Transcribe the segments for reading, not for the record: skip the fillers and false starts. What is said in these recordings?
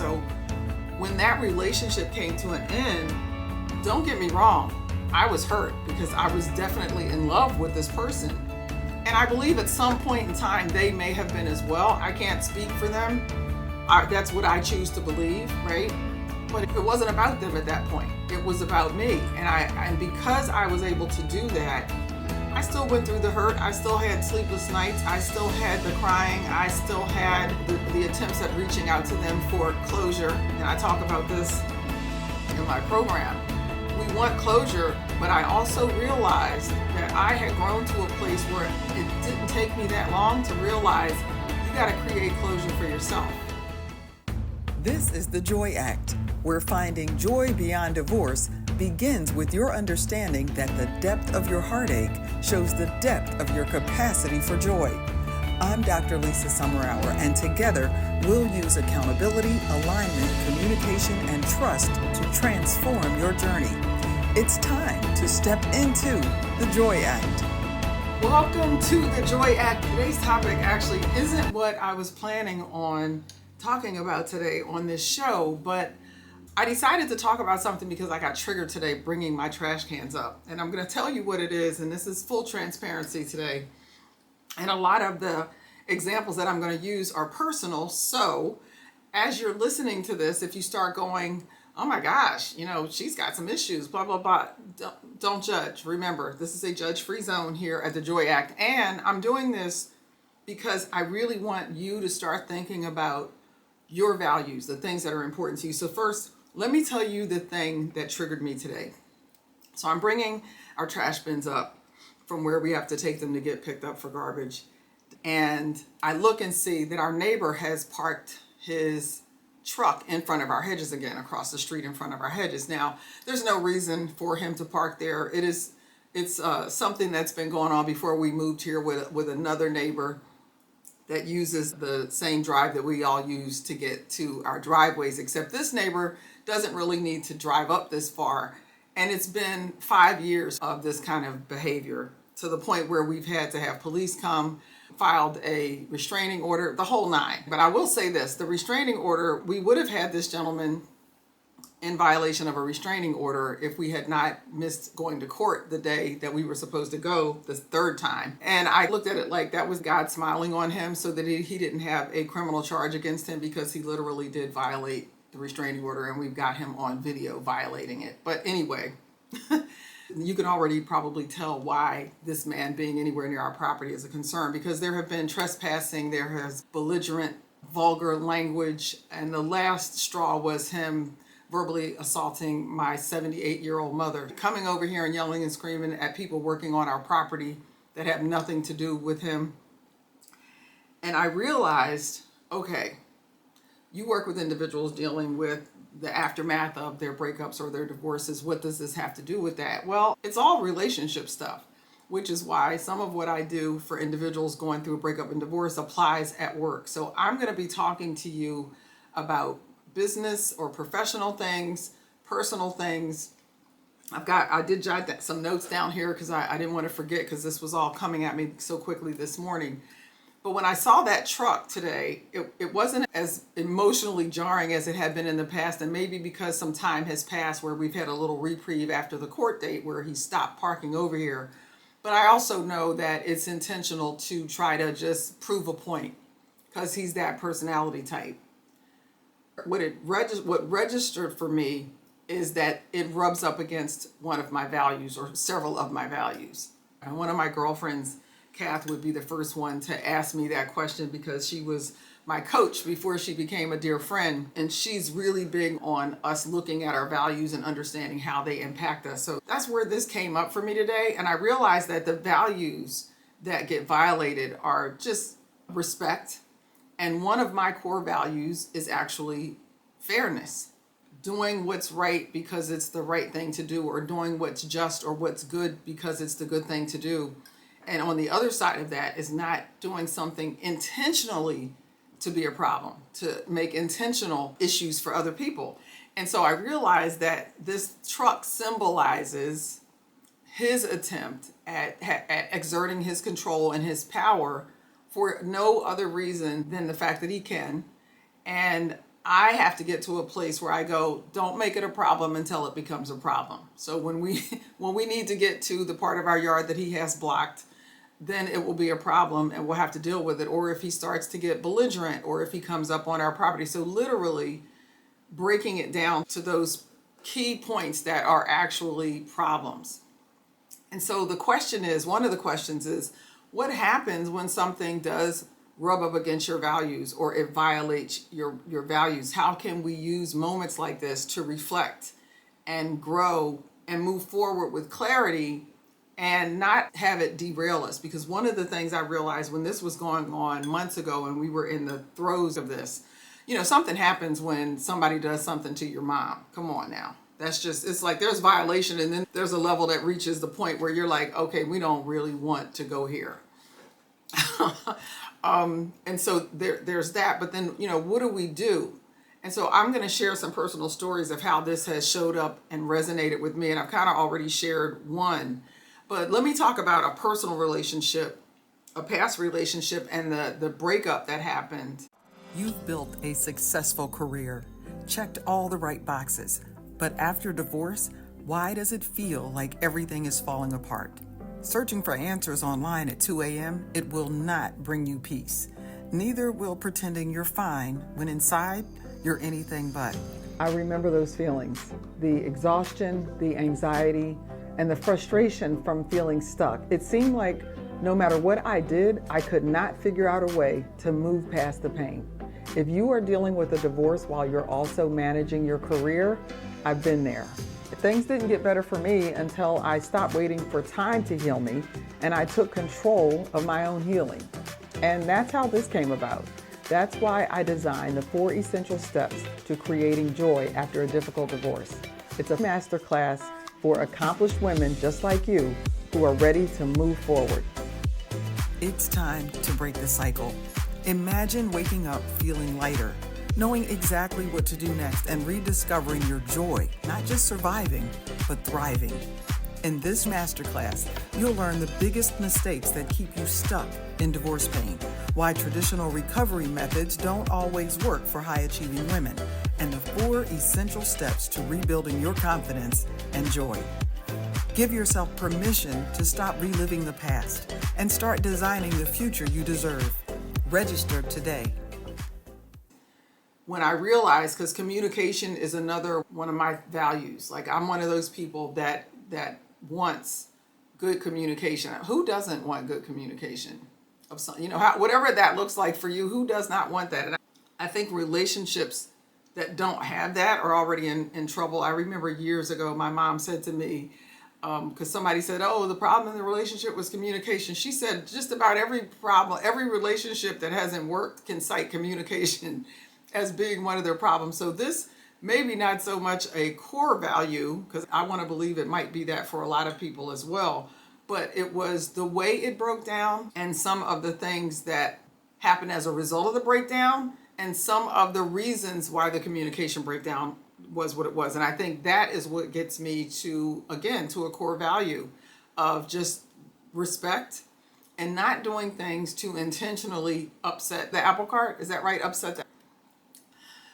So when that relationship came to an end, don't get me wrong, I was hurt because I was definitely in love with this person. And I believe at some point in time, they may have been as well. I can't speak for them. That's what I choose to believe, right? But it wasn't about them at that point. It was about me. And because I was able to do that, I still went through the hurt. I still had sleepless nights. I still had the crying. I still had the attempts at reaching out to them for closure. And I talk about this in my program. We want closure, but I also realized that I had grown to a place where it didn't take me that long to realize you got to create closure for yourself. This is the Joy Act, where finding joy beyond divorce begins with your understanding that the depth of your heartache shows the depth of your capacity for joy. I'm Dr. Lisa Summerour, and together we'll use accountability, alignment, communication, and trust to transform your journey. It's time to step into the Joy Act. Welcome to the Joy Act. Today's topic actually isn't what I was planning on talking about today on this show, but I decided to talk about something because I got triggered today bringing my trash cans up. And I'm going to tell you what it is, and this is full transparency today. And a lot of the examples that I'm going to use are personal. So as you're listening to this, if you start going, oh my gosh, she's got some issues, blah, blah, blah, don't judge. Remember, this is a judge-free zone here at the Joy Act. And I'm doing this because I really want you to start thinking about your values, the things that are important to you. So first, let me tell you the thing that triggered me today. So I'm bringing our trash bins up from where we have to take them to get picked up for garbage. And I look and see that our neighbor has parked his truck in front of our hedges again, across the street in front of our hedges. Now, there's no reason for him to park there. It's something that's been going on before we moved here with another neighbor that uses the same drive that we all use to get to our driveways, except this neighbor doesn't really need to drive up this far. And it's been 5 years of this kind of behavior, to the point where we've had to have police come, filed a restraining order, the whole nine. But I will say this, the restraining order, we would have had this gentleman in violation of a restraining order if we had not missed going to court the day that we were supposed to go the third time. And I looked at it like that was God smiling on him so that he didn't have a criminal charge against him, because he literally did violate the restraining order, and we've got him on video violating it. But anyway, you can already probably tell why this man being anywhere near our property is a concern, because there have been trespassing, there has belligerent, vulgar language, and the last straw was him verbally assaulting my 78-year-old mother, coming over here and yelling and screaming at people working on our property that have nothing to do with him. And I realized, okay, you work with individuals dealing with the aftermath of their breakups or their divorces. What does this have to do with that? Well, it's all relationship stuff, which is why some of what I do for individuals going through a breakup and divorce applies at work. So I'm going to be talking to you about business or professional things, personal things. I did jot some notes down here because I didn't want to forget, because this was all coming at me so quickly this morning. But when I saw that truck today, it wasn't as emotionally jarring as it had been in the past, and maybe because some time has passed where we've had a little reprieve after the court date where he stopped parking over here. But I also know that it's intentional to try to just prove a point, because he's that personality type. What registered for me is that it rubs up against one of my values, or several of my values. And one of my girlfriends, Kath, would be the first one to ask me that question, because she was my coach before she became a dear friend. And she's really big on us looking at our values and understanding how they impact us. So that's where this came up for me today. And I realized that the values that get violated are just respect. And one of my core values is actually fairness. Doing what's right because it's the right thing to do, or doing what's just or what's good because it's the good thing to do. And on the other side of that is not doing something intentionally to be a problem, to make intentional issues for other people. And so I realized that this truck symbolizes his attempt at exerting his control and his power for no other reason than the fact that he can. And I have to get to a place where I go, don't make it a problem until it becomes a problem. So when we when we need to get to the part of our yard that he has blocked, then it will be a problem and we'll have to deal with it. Or if he starts to get belligerent, or if he comes up on our property. So literally breaking it down to those key points that are actually problems. And so the question is, one of the questions is, what happens when something does rub up against your values or it violates your values? How can we use moments like this to reflect and grow and move forward with clarity and not have it derail us? Because one of the things I realized when this was going on months ago and we were in the throes of this, something happens when somebody does something to your mom. Come on now. That's just, it's like there's violation, and then there's a level that reaches the point where you're like, okay, we don't really want to go here. And so there's that. But then, what do we do? And so I'm going to share some personal stories of how this has showed up and resonated with me. And I've kind of already shared one. But let me talk about a personal relationship, a past relationship, and the breakup that happened. You've built a successful career, checked all the right boxes. But after divorce, why does it feel like everything is falling apart? Searching for answers online at 2 a.m., it will not bring you peace. Neither will pretending you're fine when inside you're anything but. I remember those feelings, the exhaustion, the anxiety, and the frustration from feeling stuck. It seemed like no matter what I did, I could not figure out a way to move past the pain. If you are dealing with a divorce while you're also managing your career, I've been there. Things didn't get better for me until I stopped waiting for time to heal me and I took control of my own healing. And that's how this came about. That's why I designed the 4 essential steps to creating joy after a difficult divorce. It's a masterclass for accomplished women just like you who are ready to move forward. It's time to break the cycle. Imagine waking up feeling lighter, knowing exactly what to do next, and rediscovering your joy, not just surviving, but thriving. In this masterclass, you'll learn the biggest mistakes that keep you stuck in divorce pain, why traditional recovery methods don't always work for high-achieving women, and the 4 essential steps to rebuilding your confidence and joy. Give yourself permission to stop reliving the past and start designing the future you deserve. Register today. When I realized, because communication is another one of my values. Like, I'm one of those people that wants good communication. Who doesn't want good communication of some, whatever that looks like for you? Who does not want that? And I think relationships that don't have that are already in trouble. I remember years ago, my mom said to me, because somebody said, oh, the problem in the relationship was communication. She said, just about every problem, every relationship that hasn't worked can cite communication as being one of their problems. So this maybe not so much a core value, because I want to believe it might be that for a lot of people as well, but it was the way it broke down and some of the things that happened as a result of the breakdown and some of the reasons why the communication breakdown was what it was. And I think that is what gets me to, again, to a core value of just respect and not doing things to intentionally upset the apple cart. Is that right? Upset the.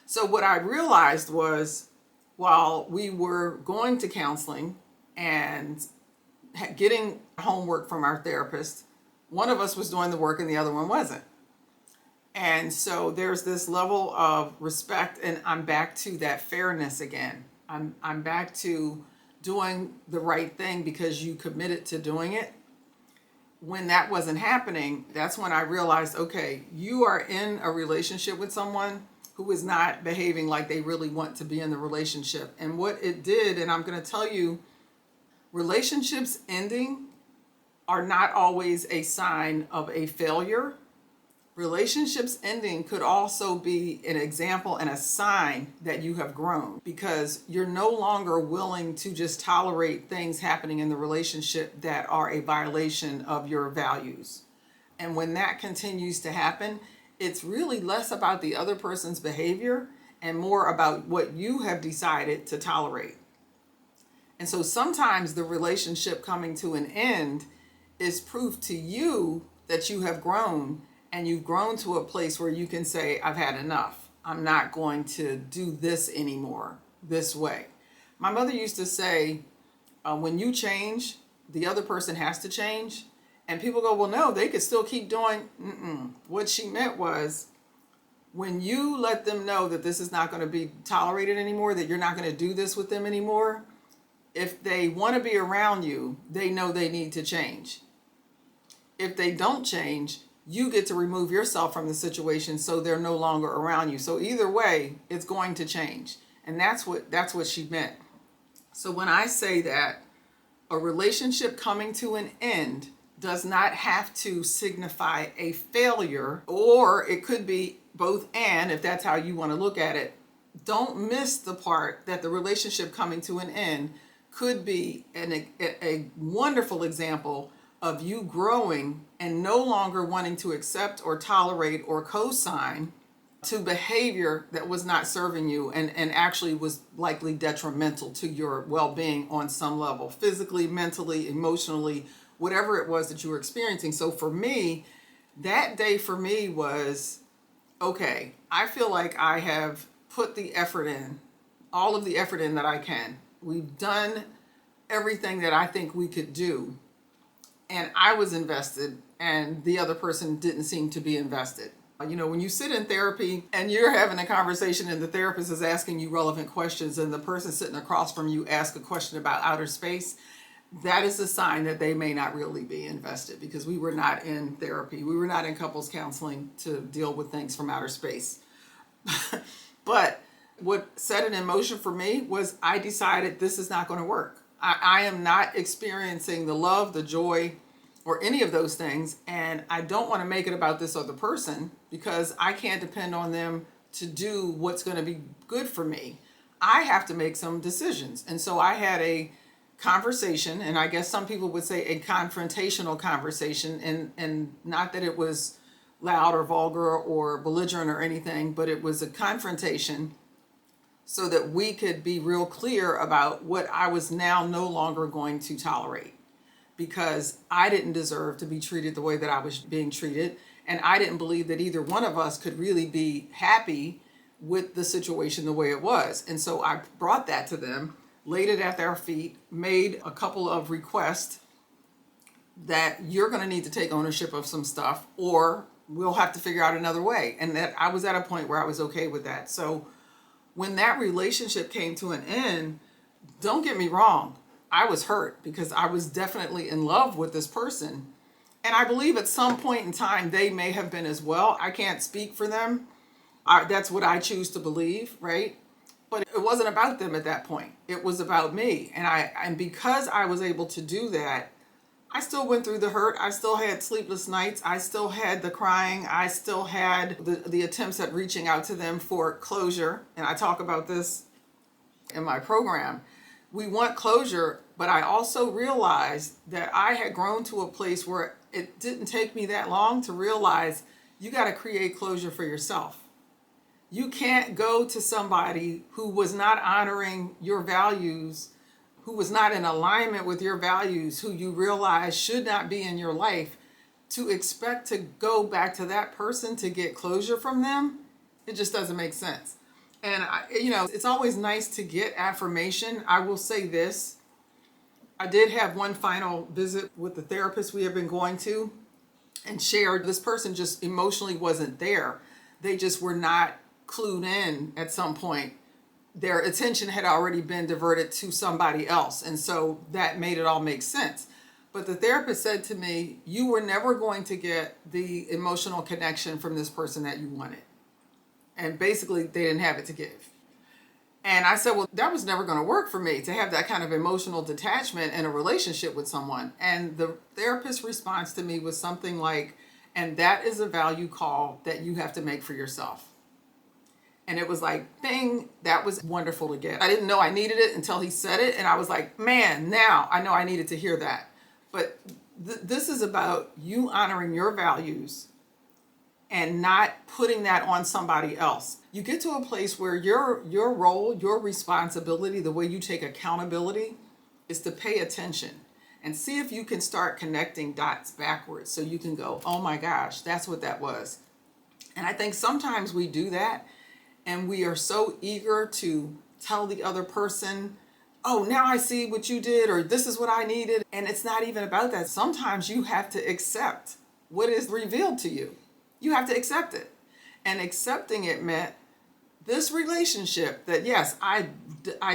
So what I realized was, while we were going to counseling and getting homework from our therapist, one of us was doing the work and the other one wasn't. And so there's this level of respect, and I'm back to that fairness again. I'm back to doing the right thing because you committed to doing it. When that wasn't happening, that's when I realized, okay, you are in a relationship with someone who is not behaving like they really want to be in the relationship. And what it did, and I'm going to tell you, relationships ending are not always a sign of a failure. Relationships ending could also be an example and a sign that you have grown, because you're no longer willing to just tolerate things happening in the relationship that are a violation of your values. And when that continues to happen, it's really less about the other person's behavior and more about what you have decided to tolerate. And so sometimes the relationship coming to an end is proof to you that you have grown, and you've grown to a place where you can say, I've had enough. I'm not going to do this anymore this way. My mother used to say, when you change, the other person has to change. And people go, well, no, they could still keep doing. What she meant was, when you let them know that this is not going to be tolerated anymore, that you're not going to do this with them anymore, if they want to be around you, they know they need to change. If they don't change, you get to remove yourself from the situation so they're no longer around you. So either way, it's going to change. And that's what she meant. So when I say that a relationship coming to an end does not have to signify a failure, or it could be both and, if that's how you want to look at it, don't miss the part that the relationship coming to an end could be a wonderful example of you growing and no longer wanting to accept or tolerate or co-sign to behavior that was not serving you and actually was likely detrimental to your well-being on some level, physically, mentally, emotionally, whatever it was that you were experiencing. So for me, that day for me was, okay, I feel like I have put the effort in, all of the effort in that I can. We've done everything that I think we could do. And I was invested and the other person didn't seem to be invested. You know, when you sit in therapy and you're having a conversation and the therapist is asking you relevant questions and the person sitting across from you asks a question about outer space, that is a sign that they may not really be invested, because we were not in therapy. We were not in couples counseling to deal with things from outer space. But what set it in motion for me was I decided this is not going to work. I am not experiencing the love, the joy, or any of those things. And I don't want to make it about this other person because I can't depend on them to do what's going to be good for me. I have to make some decisions. And so I had a conversation, and I guess some people would say a confrontational conversation, and not that it was loud or vulgar or belligerent or anything, but it was a confrontation so that we could be real clear about what I was now no longer going to tolerate, because I didn't deserve to be treated the way that I was being treated, and I didn't believe that either one of us could really be happy with the situation the way it was. And so I brought that to them, laid it at their feet, made a couple of requests that you're going to need to take ownership of some stuff, or we'll have to figure out another way. And that I was at a point where I was okay with that. So when that relationship came to an end, don't get me wrong, I was hurt because I was definitely in love with this person. And I believe at some point in time, they may have been as well. I can't speak for them. That's what I choose to believe, right? But it wasn't about them at that point. It was about me. And because I was able to do that, I still went through the hurt. I still had sleepless nights. I still had the crying. I still had the attempts at reaching out to them for closure. And I talk about this in my program. We want closure, but I also realized that I had grown to a place where it didn't take me that long to realize you got to create closure for yourself. You can't go to somebody who was not honoring your values, who was not in alignment with your values, who you realize should not be in your life, to expect to go back to that person to get closure from them. It just doesn't make sense. And, it's always nice to get affirmation. I will say this. I did have one final visit with the therapist we have been going to, and shared this person just emotionally wasn't there. They just were not clued in at some point. Their attention had already been diverted to somebody else. And so that made it all make sense. But the therapist said to me, you were never going to get the emotional connection from this person that you wanted. And basically they didn't have it to give. And I said, well, that was never going to work for me to have that kind of emotional detachment in a relationship with someone. And the therapist's response to me was something like, and that is a value call that you have to make for yourself. And it was like, bing, that was wonderful to get. I didn't know I needed it until he said it. And I was like, man, now I know I needed to hear that. But this is about you honoring your values and not putting that on somebody else. You get to a place where your role, your responsibility, the way you take accountability is to pay attention and see if you can start connecting dots backwards so you can go, oh my gosh, that's what that was. And I think sometimes we do that And we are so eager to tell the other person, oh, now I see what you did, or this is what I needed. And it's not even about that. Sometimes you have to accept what is revealed to you. You have to accept it. And accepting it meant this relationship that, yes, I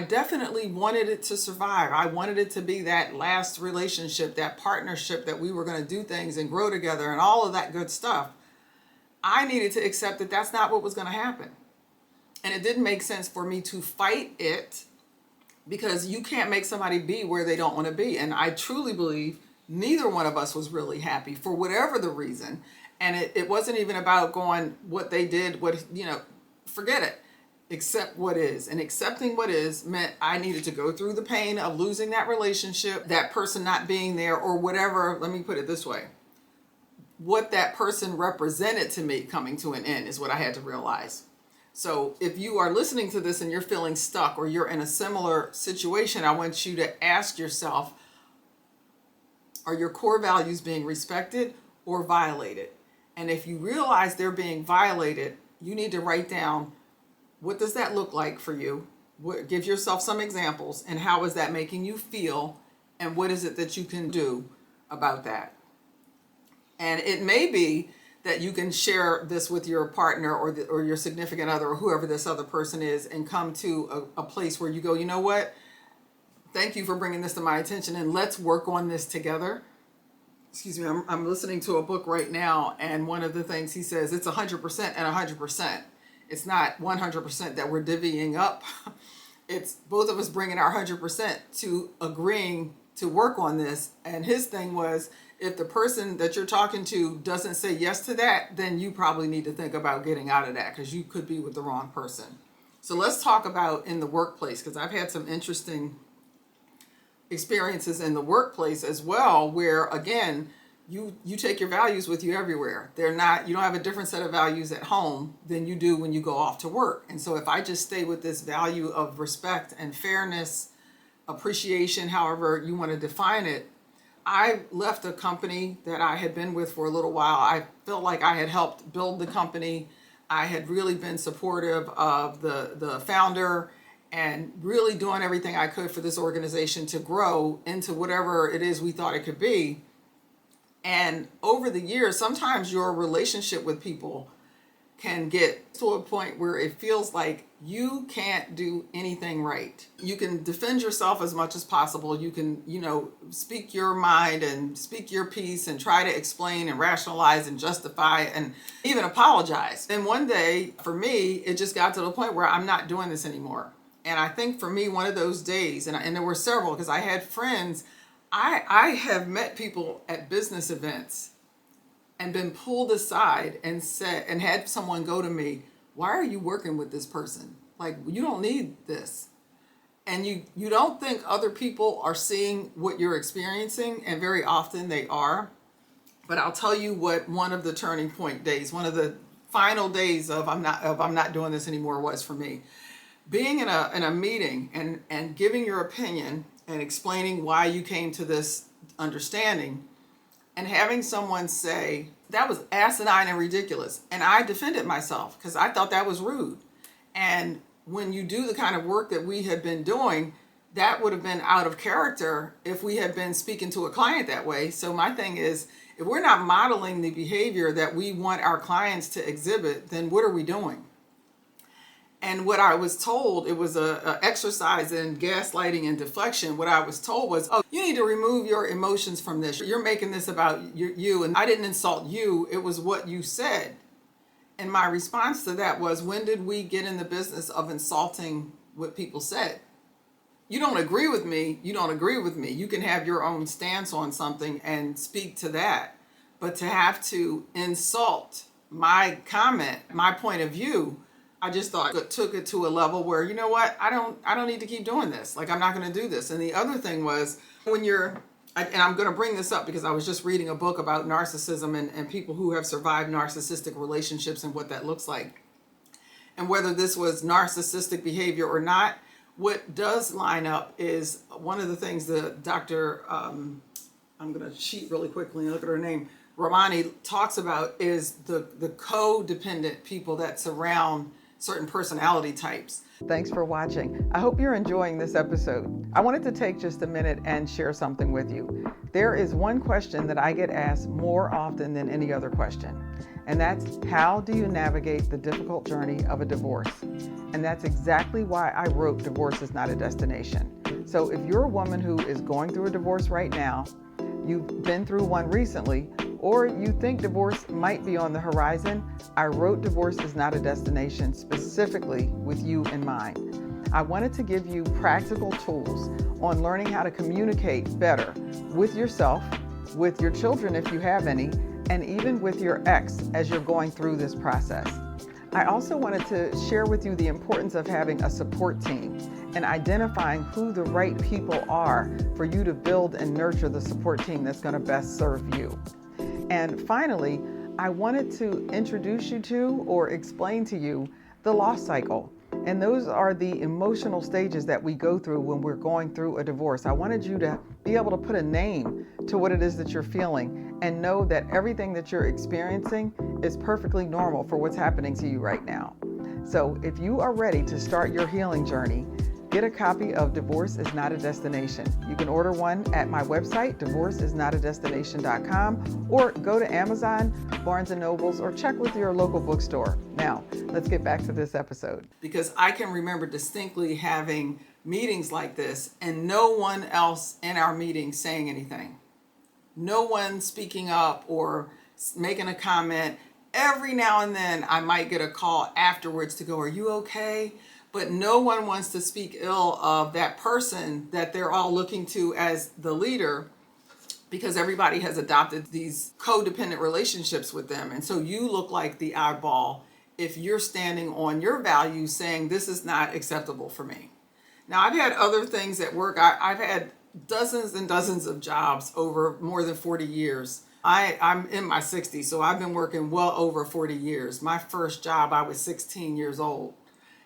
definitely wanted it to survive. I wanted it to be that last relationship, that partnership that we were going to do things and grow together and all of that good stuff. I needed to accept that that's not what was going to happen. And it didn't make sense for me to fight it, because you can't make somebody be where they don't want to be. And I truly believe neither one of us was really happy for whatever the reason. And it wasn't even about going what they did, forget it. Accept what is. And accepting what is meant I needed to go through the pain of losing that relationship, that person not being there, or whatever. Let me put it this way. What that person represented to me coming to an end is what I had to realize. So if you are listening to this and you're feeling stuck, or you're in a similar situation, I want you to ask yourself, are your core values being respected or violated? And if you realize they're being violated, you need to write down, what does that look like for you? Give yourself some examples, and how is that making you feel? And what is it that you can do about that? And it may be that you can share this with your partner, or your significant other, or whoever this other person is, and come to a place where you go, you know what? Thank you for bringing this to my attention, and let's work on this together. Excuse me, I'm listening to a book right now, and one of the things he says, it's 100% and 100%. It's not 100% that we're divvying up. It's both of us bringing our 100% to agreeing to work on this. And his thing was, if the person that you're talking to doesn't say yes to that, then you probably need to think about getting out of that, because you could be with the wrong person. So let's talk about in the workplace, because I've had some interesting experiences in the workplace as well, where again, you take your values with you everywhere. You don't have a different set of values at home than you do when you go off to work. And so if I just stay with this value of respect and fairness, appreciation, however you want to define it, I left a company that I had been with for a little while. I felt like I had helped build the company. I had really been supportive of the founder, and really doing everything I could for this organization to grow into whatever it is we thought it could be. And over the years, sometimes your relationship with people can get to a point where it feels like you can't do anything right. You can defend yourself as much as possible. You can, speak your mind and speak your piece and try to explain and rationalize and justify and even apologize. And one day, for me, it just got to the point where I'm not doing this anymore. And I think for me, one of those days, and there were several, because I had friends, I have met people at business events and been pulled aside and had someone go to me, why are you working with this person? Like, you don't need this. And you don't think other people are seeing what you're experiencing, and very often they are. But I'll tell you what one of the turning point days, one of the final days of I'm not doing this anymore was for me. Being in a meeting and giving your opinion and explaining why you came to this understanding, and having someone say, that was asinine and ridiculous. And I defended myself because I thought that was rude. And when you do the kind of work that we had been doing, that would have been out of character if we had been speaking to a client that way. So my thing is, if we're not modeling the behavior that we want our clients to exhibit, then what are we doing? And what I was told, it was a exercise in gaslighting and deflection. What I was told was, oh, you need to remove your emotions from this. You're making this about you. And I didn't insult you. It was what you said. And my response to that was, when did we get in the business of insulting what people said? You don't agree with me. You don't agree with me. You can have your own stance on something and speak to that. But to have to insult my comment, my point of view, I just thought it took it to a level where, you know what, I don't need to keep doing this. Like, I'm not going to do this. And the other thing was, when and I'm going to bring this up because I was just reading a book about narcissism and people who have survived narcissistic relationships and what that looks like. And whether this was narcissistic behavior or not, what does line up is one of the things that Dr. I'm going to cheat really quickly and look at her name, Ramani, talks about is the codependent people that surround certain personality types. Thanks for watching. I hope you're enjoying this episode. I wanted to take just a minute and share something with you. There is one question that I get asked more often than any other question, and that's, how do you navigate the difficult journey of a divorce? And that's exactly why I wrote Divorce is Not a Destination. So if you're a woman who is going through a divorce right now, you've been through one recently, or you think divorce might be on the horizon, I wrote Divorce is Not a Destination specifically with you in mind. I wanted to give you practical tools on learning how to communicate better with yourself, with your children if you have any, and even with your ex as you're going through this process. I also wanted to share with you the importance of having a support team and identifying who the right people are for you to build and nurture the support team that's going to best serve you. And finally, I wanted to introduce you to or explain to you the loss cycle. And those are the emotional stages that we go through when we're going through a divorce. I wanted you to be able to put a name to what it is that you're feeling and know that everything that you're experiencing is perfectly normal for what's happening to you right now. So if you are ready to start your healing journey, get a copy of Divorce is Not a Destination. You can order one at my website, divorceisnotadestination.com, or go to Amazon, Barnes & Nobles, or check with your local bookstore. Now, let's get back to this episode. Because I can remember distinctly having meetings like this and no one else in our meeting saying anything. No one speaking up or making a comment. Every now and then I might get a call afterwards to go, "Are you okay?" But no one wants to speak ill of that person that they're all looking to as the leader, because everybody has adopted these codependent relationships with them. And so you look like the oddball if you're standing on your values saying this is not acceptable for me. Now, I've had other things at work. I've had dozens and dozens of jobs over more than 40 years. I'm in my 60s, so I've been working well over 40 years. My first job, I was 16 years old.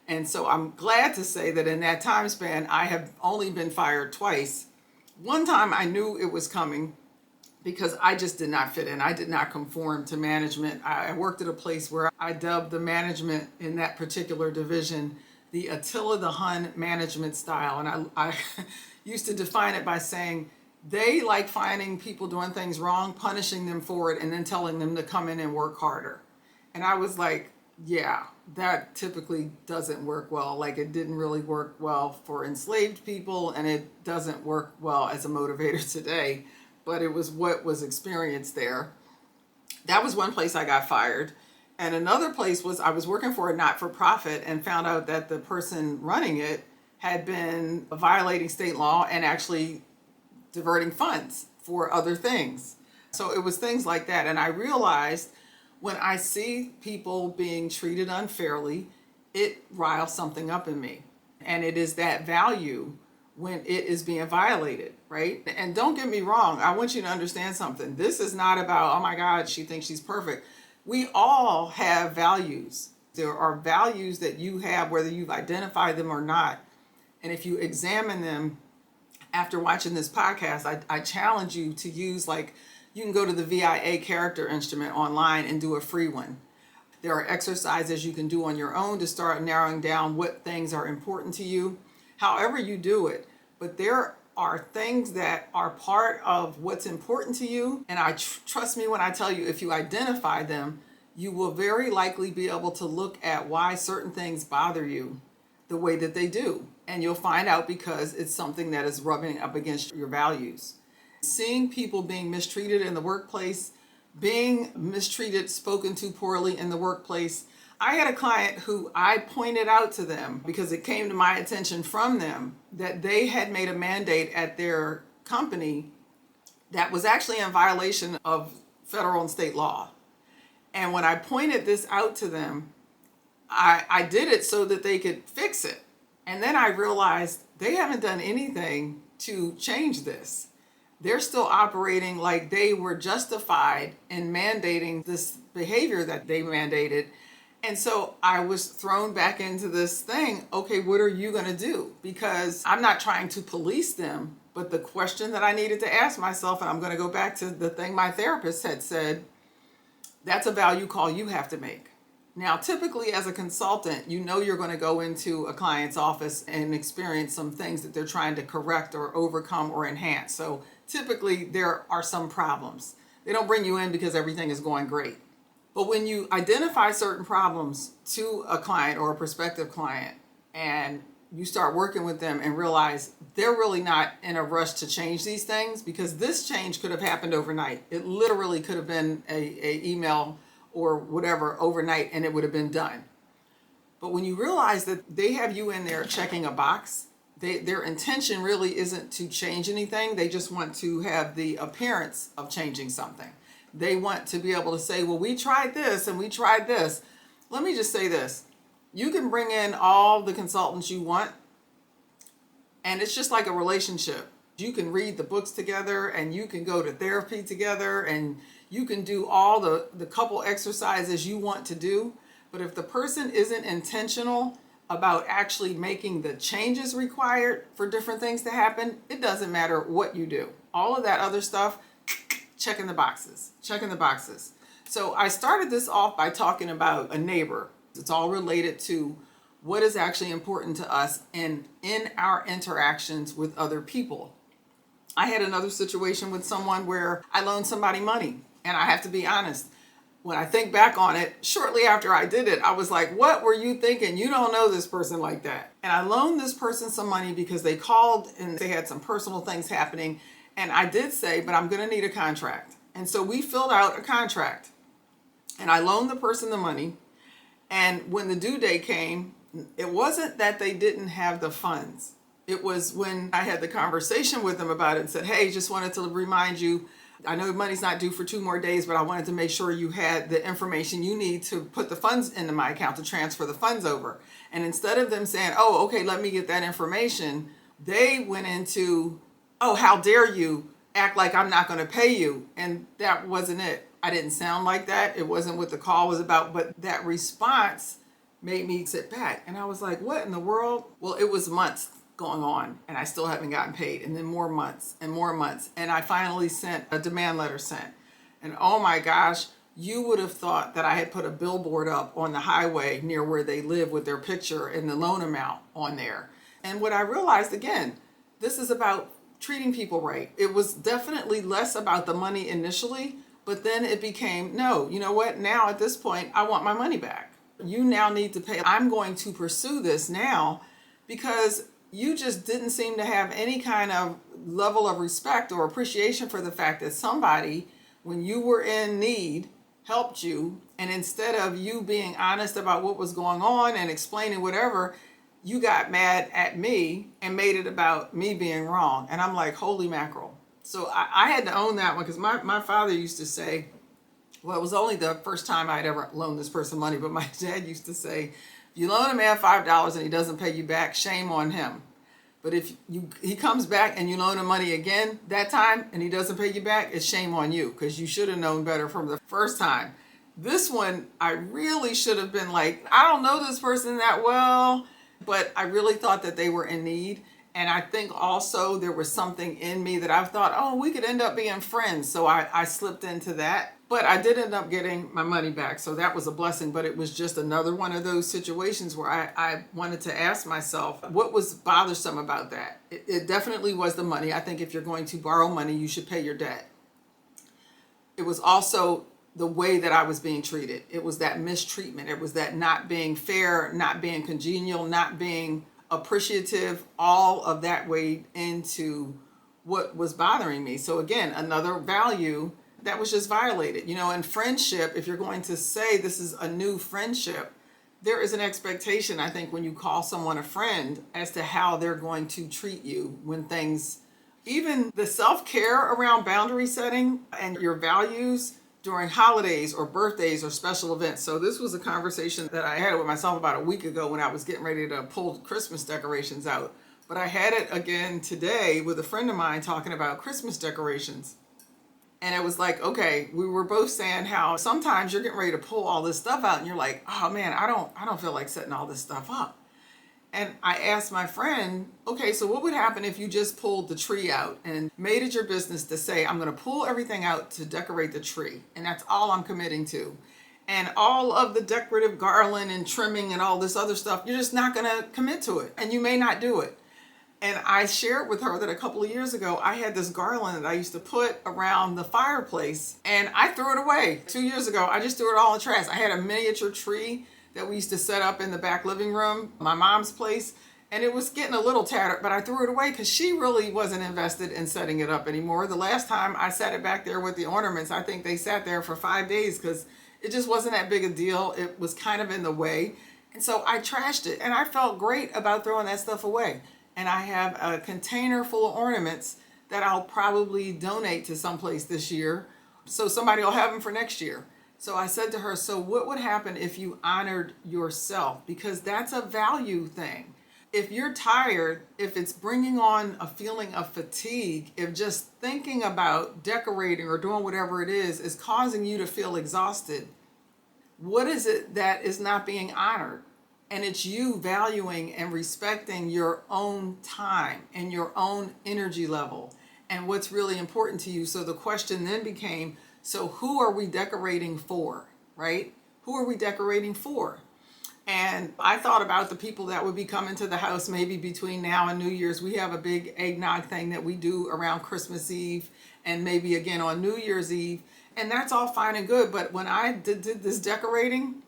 And so I'm glad to say that in that time span, I have only been fired twice. One time I knew it was coming because I just did not fit in. I did not conform to management. I worked at a place where I dubbed the management in that particular division the Attila the Hun management style. And I used to define it by saying they like finding people doing things wrong, punishing them for it, and then telling them to come in and work harder. And I was like, yeah, that typically doesn't work well. Like, it didn't really work well for enslaved people, and it doesn't work well as a motivator today, but it was what was experienced there. That was one place I got fired. And another place was I was working for a not-for-profit and found out that the person running it had been violating state law and actually diverting funds for other things. So it was things like that. And I realized when I see people being treated unfairly, it riles something up in me. And it is that value when it is being violated, right? And don't get me wrong, I want you to understand something. This is not about, oh my God, she thinks she's perfect. We all have values. There are values that you have, whether you've identified them or not. And if you examine them after watching this podcast, I challenge you to use, like, you can go to the VIA character instrument online and do a free one. There are exercises you can do on your own to start narrowing down what things are important to you, however you do it. But there are things that are part of what's important to you. And trust me when I tell you, if you identify them, you will very likely be able to look at why certain things bother you the way that they do. And you'll find out because it's something that is rubbing up against your values. Seeing people being mistreated in the workplace, being mistreated, spoken to poorly in the workplace. I had a client who I pointed out to them because it came to my attention from them that they had made a mandate at their company that was actually in violation of federal and state law. And when I pointed this out to them, I did it so that they could fix it. And then I realized they haven't done anything to change this. They're still operating like they were justified in mandating this behavior that they mandated. And so I was thrown back into this thing. Okay, what are you going to do? Because I'm not trying to police them, but the question that I needed to ask myself, and I'm going to go back to the thing my therapist had said, that's a value call you have to make. Now, typically as a consultant, you know you're going to go into a client's office and experience some things that they're trying to correct or overcome or enhance. So typically there are some problems. They don't bring you in because everything is going great. But when you identify certain problems to a client or a prospective client and you start working with them and realize they're really not in a rush to change these things, because this change could have happened overnight. It literally could have been a email or whatever overnight and it would have been done. But when you realize that they have you in there checking a box, their intention really isn't to change anything. They just want to have the appearance of changing something. They want to be able to say, well, we tried this and we tried this. Let me just say this. You can bring in all the consultants you want, and it's just like a relationship. You can read the books together and you can go to therapy together and you can do all the couple exercises you want to do. But if the person isn't intentional about actually making the changes required for different things to happen, it doesn't matter what you do. All of that other stuff, checking the boxes. So I started this off by talking about a neighbor. It's all related to what is actually important to us and in our interactions with other people. I had another situation with someone where I loaned somebody money. And I have to be honest, when I think back on it, shortly after I did it, I was like, what were you thinking? You don't know this person like that. And I loaned this person some money because they called and they had some personal things happening. And I did say, but I'm going to need a contract. And so we filled out a contract. And I loaned the person the money. And when the due date came, it wasn't that they didn't have the funds. It was when I had the conversation with them about it and said, hey, just wanted to remind you, I know money's not due for 2 more days, but I wanted to make sure you had the information you need to put the funds into my account to transfer the funds over. And instead of them saying, oh, okay, let me get that information, they went into, oh, how dare you act like I'm not going to pay you. And that wasn't it. I didn't sound like that. It wasn't what the call was about, but that response made me sit back. And I was like, what in the world? Well, it was months going on and I still haven't gotten paid, and then more months and more months, and I finally sent a demand letter sent. And oh my gosh, you would have thought that I had put a billboard up on the highway near where they live with their picture and the loan amount on there. And what I realized, again, this is about treating people right. It was definitely less about the money initially, but then it became, no, you know what, now at this point I want my money back. You now need to pay. I'm going to pursue this now because you just didn't seem to have any kind of level of respect or appreciation for the fact that somebody, when you were in need, helped you. And instead of you being honest about what was going on and explaining whatever, you got mad at me and made it about me being wrong. And I'm like, holy mackerel. So I had to own that one because my father used to say, well, it was only the first time I'd ever loaned this person money, but my dad used to say, you loan a man $5 and he doesn't pay you back, shame on him. But if he comes back and you loan him money again that time and he doesn't pay you back, it's shame on you because you should have known better from the first time. This one, I really should have been like, I don't know this person that well, but I really thought that they were in need. And I think also there was something in me that I thought, oh, we could end up being friends. So I slipped into that. But I did end up getting my money back. So that was a blessing. But it was just another one of those situations where I wanted to ask myself, what was bothersome about that? It definitely was the money. I think if you're going to borrow money, you should pay your debt. It was also the way that I was being treated. It was that mistreatment. It was that not being fair, not being congenial, not being appreciative. All of that weighed into what was bothering me. So again, another value that was just violated. You know, in friendship, if you're going to say this is a new friendship, there is an expectation, I think, when you call someone a friend as to how they're going to treat you when things, even the self-care around boundary setting and your values during holidays or birthdays or special events. So this was a conversation that I had with myself about a week ago when I was getting ready to pull Christmas decorations out. But I had it again today with a friend of mine talking about Christmas decorations. And it was like, okay, we were both saying how sometimes you're getting ready to pull all this stuff out and you're like, oh man, I don't feel like setting all this stuff up. And I asked my friend, okay, so what would happen if you just pulled the tree out and made it your business to say, I'm going to pull everything out to decorate the tree. And that's all I'm committing to. and all of the decorative garland and trimming and all this other stuff, you're just not going to commit to it, and you may not do it. And I shared with her that a couple of years ago, I had this garland that I used to put around the fireplace, and I threw it away. 2 years ago, I just threw it all in the trash. I had a miniature tree that we used to set up in the back living room, my mom's place, and it was getting a little tattered, but I threw it away because she really wasn't invested in setting it up anymore. The last time I set it back there with the ornaments, I think they sat there for 5 days because it just wasn't that big a deal. It was kind of in the way. And so I trashed it, and I felt great about throwing that stuff away. And I have a container full of ornaments that I'll probably donate to someplace this year, so somebody will have them for next year. So I said to her, so what would happen if you honored yourself? Because that's a value thing. If you're tired, if it's bringing on a feeling of fatigue, if just thinking about decorating or doing whatever it is causing you to feel exhausted, what is it that is not being honored? And it's you valuing and respecting your own time and your own energy level and what's really important to you. So the question then became, so who are we decorating for, right? Who are we decorating for? And I thought about the people that would be coming to the house maybe between now and New Year's. We have a big eggnog thing that we do around Christmas Eve and maybe again on New Year's Eve. And that's all fine and good. But when I did this decorating,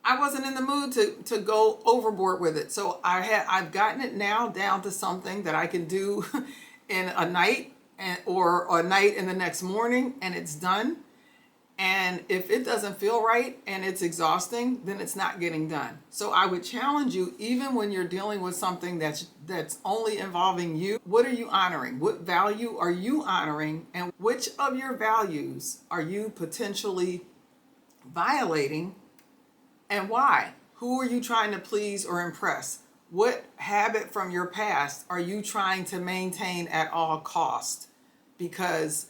I wasn't in the mood to go overboard with it. So I've gotten it now down to something that I can do in a night or a night in the next morning, and it's done. And if it doesn't feel right and it's exhausting, then it's not getting done. So I would challenge you, even when you're dealing with something that's only involving you, what are you honoring? What value are you honoring? And which of your values are you potentially violating? And why? Who are you trying to please or impress? What habit from your past are you trying to maintain at all cost? Because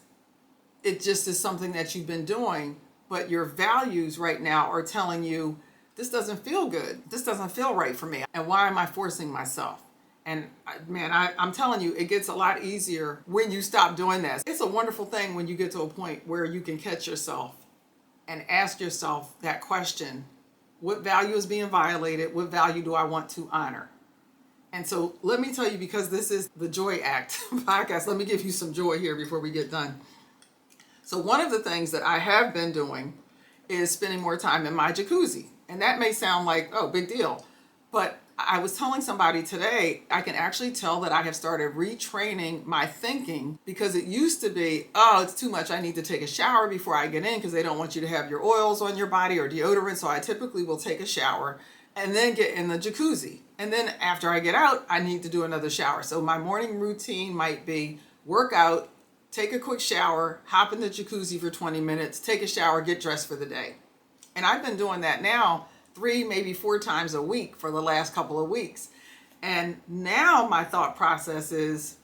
it just is something that you've been doing, but your values right now are telling you, this doesn't feel good. This doesn't feel right for me. And why am I forcing myself? And man, I'm telling you, it gets a lot easier when you stop doing that. It's a wonderful thing when you get to a point where you can catch yourself and ask yourself that question. What value is being violated? What value do I want to honor? And so let me tell you, because this is the Joy Act podcast, let me give you some joy here before we get done. So one of the things that I have been doing is spending more time in my jacuzzi. And that may sound like, oh, big deal. But I was telling somebody today, I can actually tell that I have started retraining my thinking, because it used to be, oh, it's too much. I need to take a shower before I get in because they don't want you to have your oils on your body or deodorant. So I typically will take a shower and then get in the jacuzzi. And then after I get out, I need to do another shower. So my morning routine might be work out, take a quick shower, hop in the jacuzzi for 20 minutes, take a shower, get dressed for the day. And I've been doing that now 3, maybe 4 times a week for the last couple of weeks. And now my thought process is,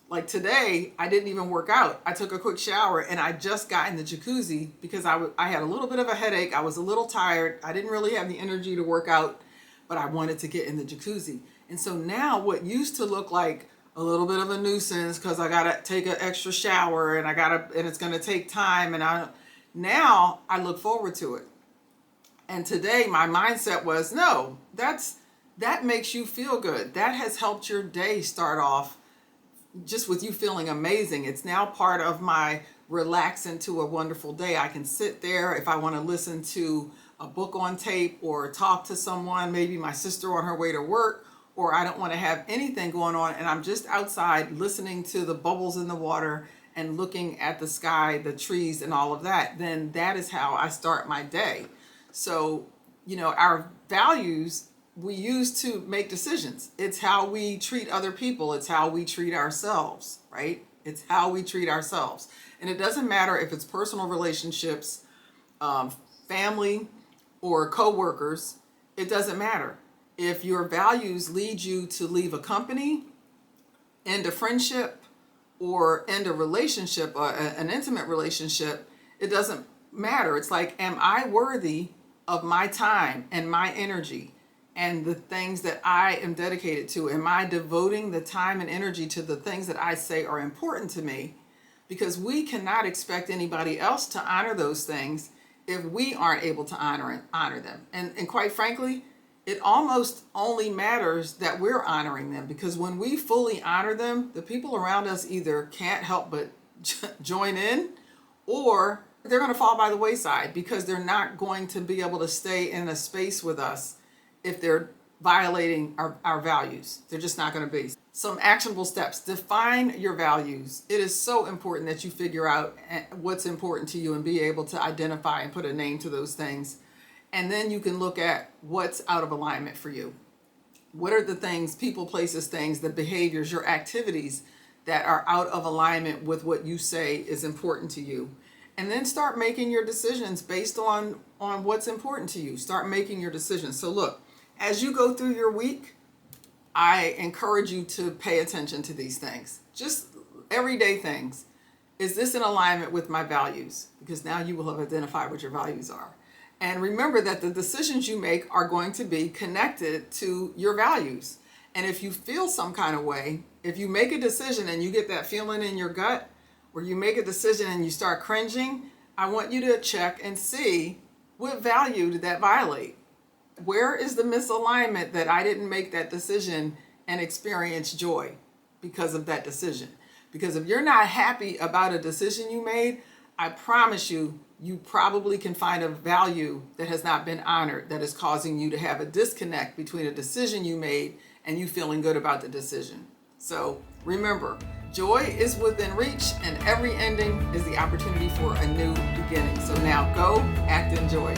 like today, I didn't even work out. I took a quick shower and I just got in the jacuzzi because I had a little bit of a headache. I was a little tired. I didn't really have the energy to work out, but I wanted to get in the jacuzzi. And so now what used to look like a little bit of a nuisance because I gotta take an extra shower and and it's gonna take time, and now I look forward to it. And today my mindset was, no, that makes you feel good. That has helped your day start off just with you feeling amazing. It's now part of my relax into a wonderful day. I can sit there if I want to listen to a book on tape or talk to someone, maybe my sister on her way to work, or I don't want to have anything going on and I'm just outside listening to the bubbles in the water and looking at the sky, the trees and all of that, then that is how I start my day. So, our values we use to make decisions. It's how we treat other people. It's how we treat ourselves, right? It's how we treat ourselves. And it doesn't matter if it's personal relationships, family, or coworkers. It doesn't matter. If your values lead you to leave a company, end a friendship, or end a relationship, an intimate relationship, it doesn't matter. It's like, am I worthy of my time and my energy and the things that I am dedicated to? Am I devoting the time and energy to the things that I say are important to me? Because we cannot expect anybody else to honor those things if we aren't able to honor them. And quite frankly, it almost only matters that we're honoring them, because when we fully honor them, the people around us either can't help but join in, or they're going to fall by the wayside because they're not going to be able to stay in a space with us if they're violating our values. They're just not going to be. Some actionable steps. Define your values. It is so important that you figure out what's important to you and be able to identify and put a name to those things. And then you can look at what's out of alignment for you. What are the things, people, places, things, the behaviors, your activities that are out of alignment with what you say is important to you? And then start making your decisions based on what's important to you. Start making your decisions. So look, as you go through your week, I encourage you to pay attention to these things. Just everyday things. Is this in alignment with my values? Because now you will have identified what your values are. And remember that the decisions you make are going to be connected to your values. And if you feel some kind of way, if you make a decision and you get that feeling in your gut, or you make a decision and you start cringing, I want you to check and see, what value did that violate? Where is the misalignment that I didn't make that decision and experience joy because of that decision? Because if you're not happy about a decision you made, I promise you, you probably can find a value that has not been honored that is causing you to have a disconnect between a decision you made and you feeling good about the decision. So remember, joy is within reach, and every ending is the opportunity for a new beginning. So now go act in joy.